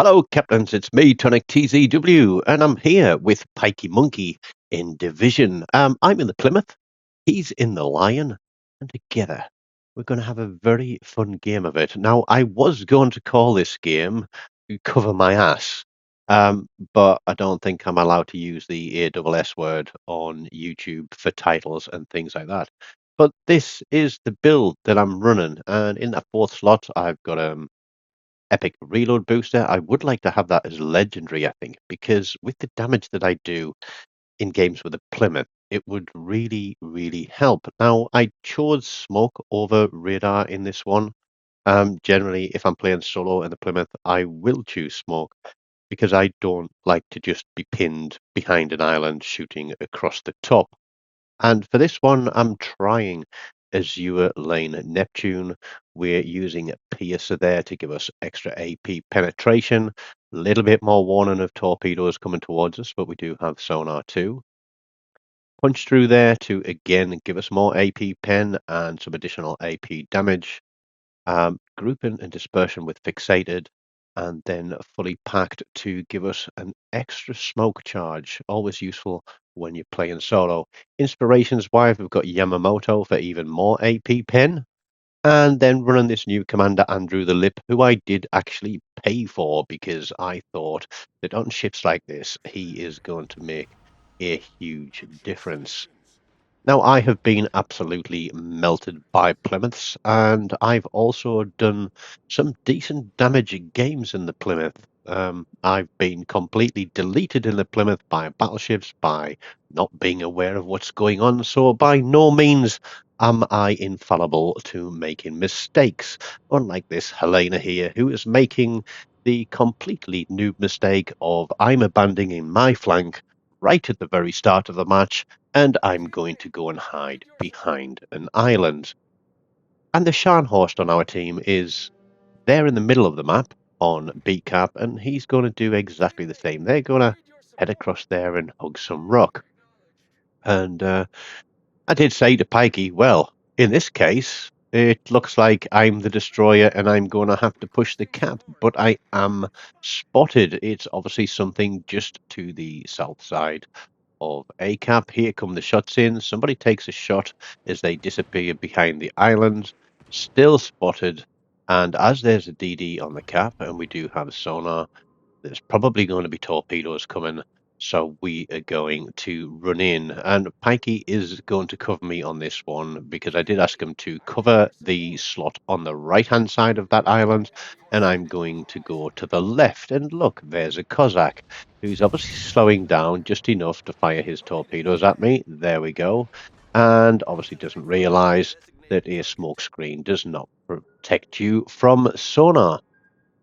Hello, Captains. It's me, TONIK TZW, and I'm here with Pikey Monkey in Division. I'm in the Plymouth, he's in the Lion, and together we're going to have a very fun game of it. Now, I was going to call this game Cover My Ass, but I don't think I'm allowed to use the ASS word on YouTube for titles and things like that. But this is the build that I'm running, and in that fourth slot, I've got epic reload booster. I would like to have that as legendary, I think, because with the damage that I do in games with a Plymouth, it would really, really help. Now, I chose smoke over radar in this one. Generally, if I'm playing solo in the Plymouth, I will choose smoke because I don't like to just be pinned behind an island shooting across the top. And for this one, I'm trying Azure Lane Neptune. We're using a piercer there to give us extra AP penetration. A little bit more warning of torpedoes coming towards us, but we do have sonar too. Punch through there to again give us more AP pen and some additional AP damage. Grouping and dispersion with fixated, and then fully packed to give us an extra smoke charge. Always useful when you're playing solo. Inspirations wise, we've got Yamamoto for even more AP pen. And then running this new commander, Andrew the Lip, who I did actually pay for because I thought that on ships like this, he is going to make a huge difference. Now, I have been absolutely melted by Plymouths, and I've also done some decent damage in games in the Plymouth. I've been completely deleted in the Plymouth by battleships, by not being aware of what's going on, so by no means am I infallible to making mistakes, unlike this Helena here, who is making the completely noob mistake of I'm abandoning my flank right at the very start of the match, and I'm going to go and hide behind an island. And the Scharnhorst on our team is there in the middle of the map on B cap, and he's going to do exactly the same. They're going to head across there and hug some rock. And I did say to Pikey, well, in this case, it looks like I'm the destroyer and I'm going to have to push the cap, but I am spotted. It's obviously something just to the south side of A cap. Here come the shots in. Somebody takes a shot as they disappear behind the island. Still spotted. And as there's a DD on the cap, and we do have sonar, there's probably going to be torpedoes coming. So we are going to run in. And Pikey is going to cover me on this one because I did ask him to cover the slot on the right-hand side of that island. And I'm going to go to the left. And look, there's a Cossack who's obviously slowing down just enough to fire his torpedoes at me. There we go. And obviously doesn't realize that a smoke screen does not protect you from sonar.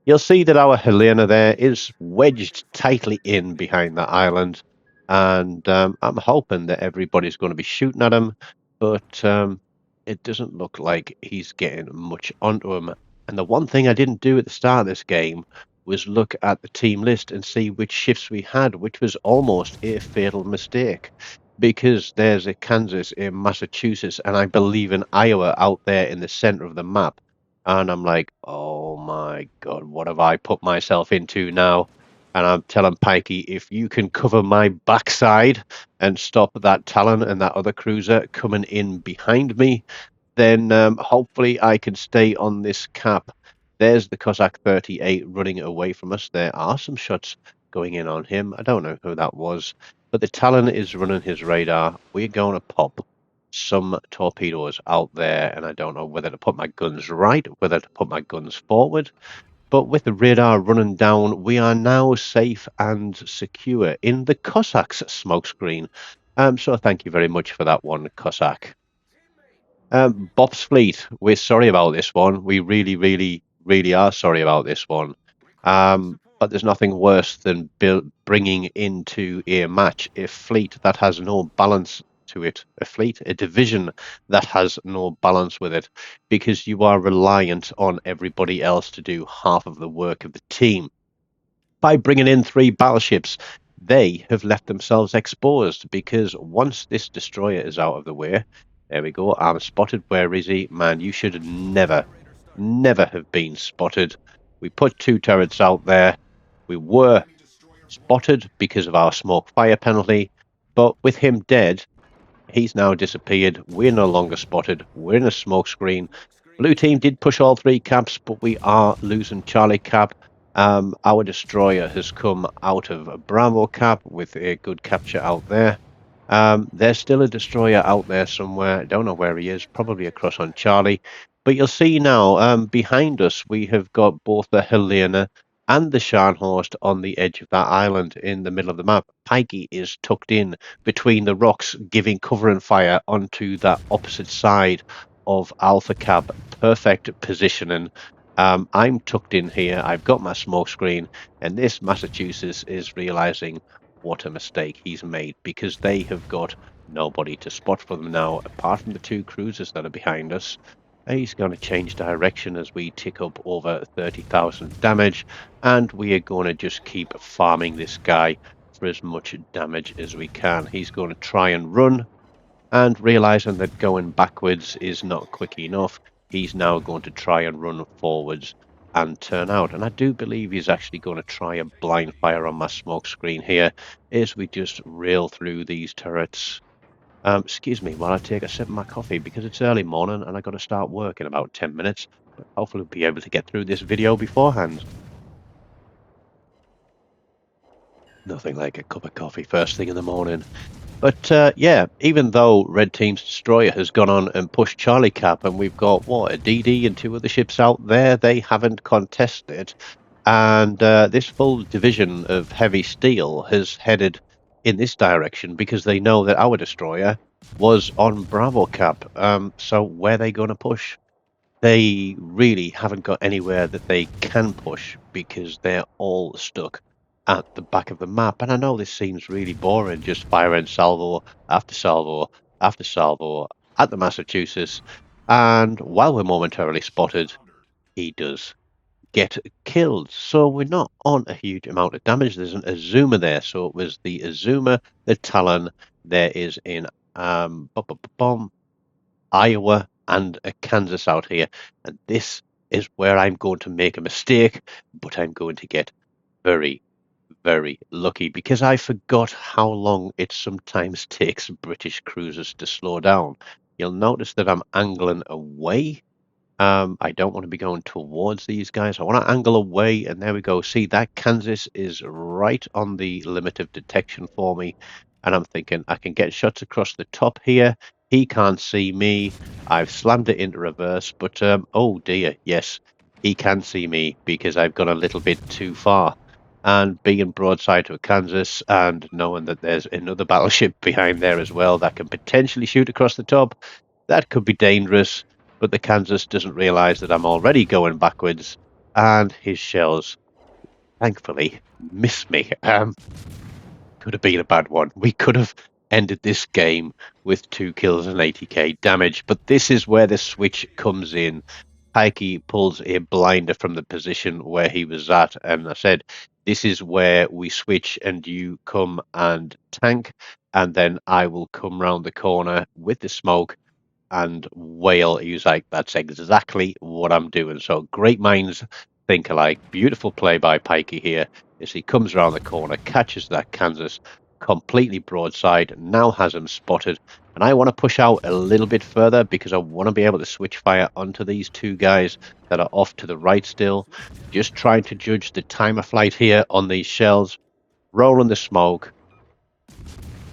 You'll see that our Helena there is wedged tightly in behind that island, and I'm hoping that everybody's going to be shooting at him, but it doesn't look like he's getting much onto him. And the one thing I didn't do at the start of this game was look at the team list and see which shifts we had, which was almost a fatal mistake. Because there's a Kansas, a Massachusetts, and I believe an Iowa out there in the center of the map. And I'm like, oh my God, what have I put myself into now? And I'm telling Pikey, if you can cover my backside and stop that Talon and that other cruiser coming in behind me, then hopefully I can stay on this cap. There's the Cossack 38 running away from us. There are some shots going in on him. I don't know who that was, but the Talon is running his radar. We're going to pop some torpedoes out there, and I don't know whether to put my guns right, whether to put my guns forward. But with the radar running down, we are now safe and secure in the Cossacks smokescreen. So thank you very much for that one, Cossack. Bob's Fleet, we're sorry about this one. We really, really, really are sorry about this one. But there's nothing worse than bringing into a match a fleet that has no balance to it, a division that has no balance with it, because you are reliant on everybody else to do half of the work of the team. By bringing in 3 battleships, they have left themselves exposed, because once this destroyer is out of the way, there we go, I'm spotted. Where is he? Man, you should never have been spotted. We put 2 turrets out there, We were spotted because of our smoke fire penalty, but with him dead, he's now disappeared. We're no longer spotted. We're in a smoke screen. Blue team did push all three caps, but we are losing Charlie cap. Our destroyer has come out of a Bravo cap with a good capture out there. There's still a destroyer out there somewhere. Don't know where he is. Probably across on Charlie. But you'll see now, behind us, we have got both the Helena and the Scharnhorst on the edge of that island in the middle of the map. Pikey is tucked in between the rocks, giving cover and fire onto that opposite side of Alpha Cap. Perfect positioning. I'm tucked in here. I've got my smoke screen, and this Massachusetts is realizing what a mistake he's made because they have got nobody to spot for them now, apart from the two cruisers that are behind us. He's going to change direction as we tick up over 30,000 damage, and we are going to just keep farming this guy for as much damage as we can. He's going to try and run, and realizing that going backwards is not quick enough, he's now going to try and run forwards and turn out. And I do believe he's actually going to try a blind fire on my smoke screen here as we just rail through these turrets. Excuse me while I take a sip of my coffee because it's early morning and I got to start work in about 10 minutes. But hopefully we'll be able to get through this video beforehand. Nothing like a cup of coffee first thing in the morning. But yeah, even though Red Team's destroyer has gone on and pushed Charlie Cap, and we've got what, a DD and two other ships out there, they haven't contested. And this full division of heavy steel has headed in this direction because they know that our destroyer was on Bravo Cap. So where are they going to push? They really haven't got anywhere that they can push because they're all stuck at the back of the map. And I know this seems really boring, just firing salvo after salvo after salvo at the Massachusetts. And while we're momentarily spotted, he does get killed. So we're not on a huge amount of damage. There's an Azuma there. So it was the Azuma, the Talon. There is in Iowa and a Kansas out here. And this is where I'm going to make a mistake, but I'm going to get very, very lucky because I forgot how long it sometimes takes British cruisers to slow down. You'll notice that I'm angling away. I don't want to be going towards these guys. I want to angle away, and there we go. See, that Kansas is right on the limit of detection for me, and I'm thinking I can get shots across the top here. He can't see me. I've slammed it into reverse, but oh dear, yes, he can see me because I've gone a little bit too far. And being broadside to a Kansas and knowing that there's another battleship behind there as well that can potentially shoot across the top, that could be dangerous. But the Kansas doesn't realize that I'm already going backwards, and his shells, thankfully, miss me. Could have been a bad one. We could have ended this game with 2 kills and 80k damage, but this is where the switch comes in. Pikey pulls a blinder from the position where he was at, and I said, this is where we switch and you come and tank, and then I will come round the corner with the smoke and Whale, he was like, that's exactly what I'm doing. So great minds think alike. Beautiful play by Pikey here as he comes around the corner, catches that Kansas completely broadside, now has him spotted. And I want to push out a little bit further because I want to be able to switch fire onto these two guys that are off to the right still. Just trying to judge the time of flight here on these shells. Rolling the smoke,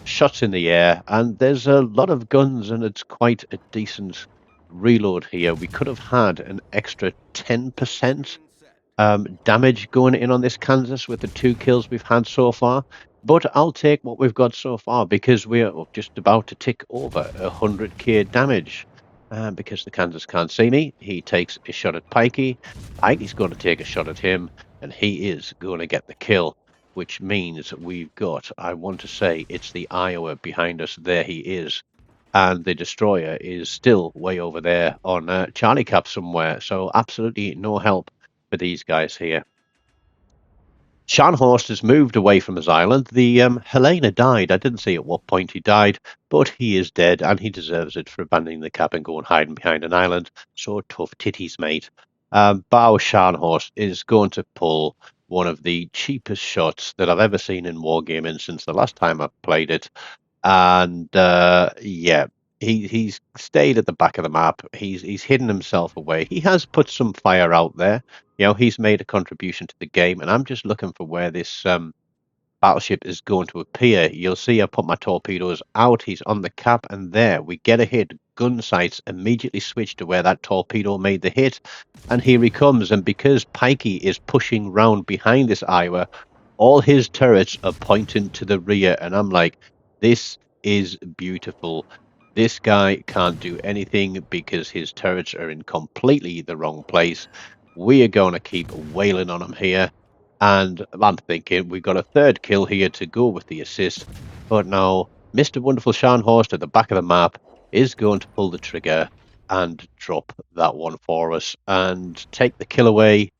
shots in the air, and there's a lot of guns, and it's quite a decent reload here. We could have had an extra 10% damage going in on this Kansas with the 2 kills we've had so far, but I'll take what we've got so far because we're just about to tick over 100k damage. Because the Kansas can't see me, he takes a shot at Pikey. Pikey's going to take a shot at him, and he is going to get the kill, which means we've got, I want to say, it's the Iowa behind us. There he is. And the destroyer is still way over there on Charlie Cap somewhere. So absolutely no help for these guys here. Scharnhorst has moved away from his island. The Helena died. I didn't see at what point he died, but he is dead, and he deserves it for abandoning the cap and going hiding behind an island. So tough titties, mate. But our Scharnhorst is going to pull one of the cheapest shots that I've ever seen in Wargaming since the last time I played it. And yeah, he's stayed at the back of the map. He's hidden himself away. He has put some fire out there. He's made a contribution to the game, and I'm just looking for where this battleship is going to appear. You'll see I put my torpedoes out. He's on the cap, and there we get a hit. Gun sights immediately switch to where that torpedo made the hit, and here he comes. And because Pikey is pushing round behind this Iowa, all his turrets are pointing to the rear, and I'm like, this is beautiful. This guy can't do anything because his turrets are in completely the wrong place. We are going to keep wailing on him here. And I'm thinking we've got a third kill here to go with the assist. But no, Mr. Wonderful Scharnhorst at the back of the map is going to pull the trigger and drop that one for us and take the kill away,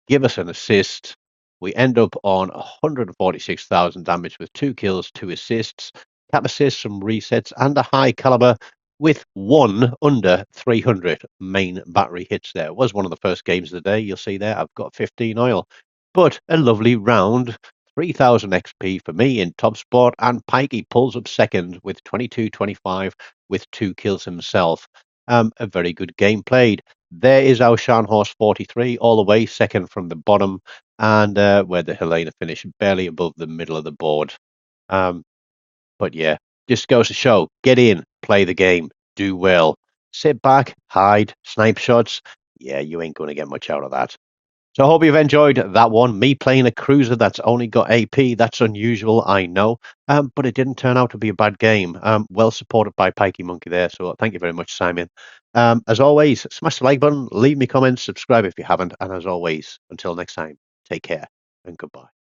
give us an assist. We end up on 146,000 damage with 2 kills, 2 assists, cap assists, some resets, and a high caliber with one under 300 main battery hits there. It was one of the first games of the day. You'll see there I've got 15 oil. But a lovely round, 3,000 XP for me in top spot, and Pikey pulls up second with 22-25 with 2 kills himself. A very good game played. There is our Scharnhorst 43, all the way second from the bottom, and where the Helena finished barely above the middle of the board. Um, but yeah, just goes to show, get in, play the game, do well. Sit back, hide, snipe shots. Yeah, you ain't going to get much out of that. So I hope you've enjoyed that one. Me playing a cruiser that's only got AP, that's unusual, I know. But it didn't turn out to be a bad game. Well supported by Pikey Monkey there. So thank you very much, Simon. As always, smash the like button, leave me comments, subscribe if you haven't. And as always, until next time, take care and goodbye.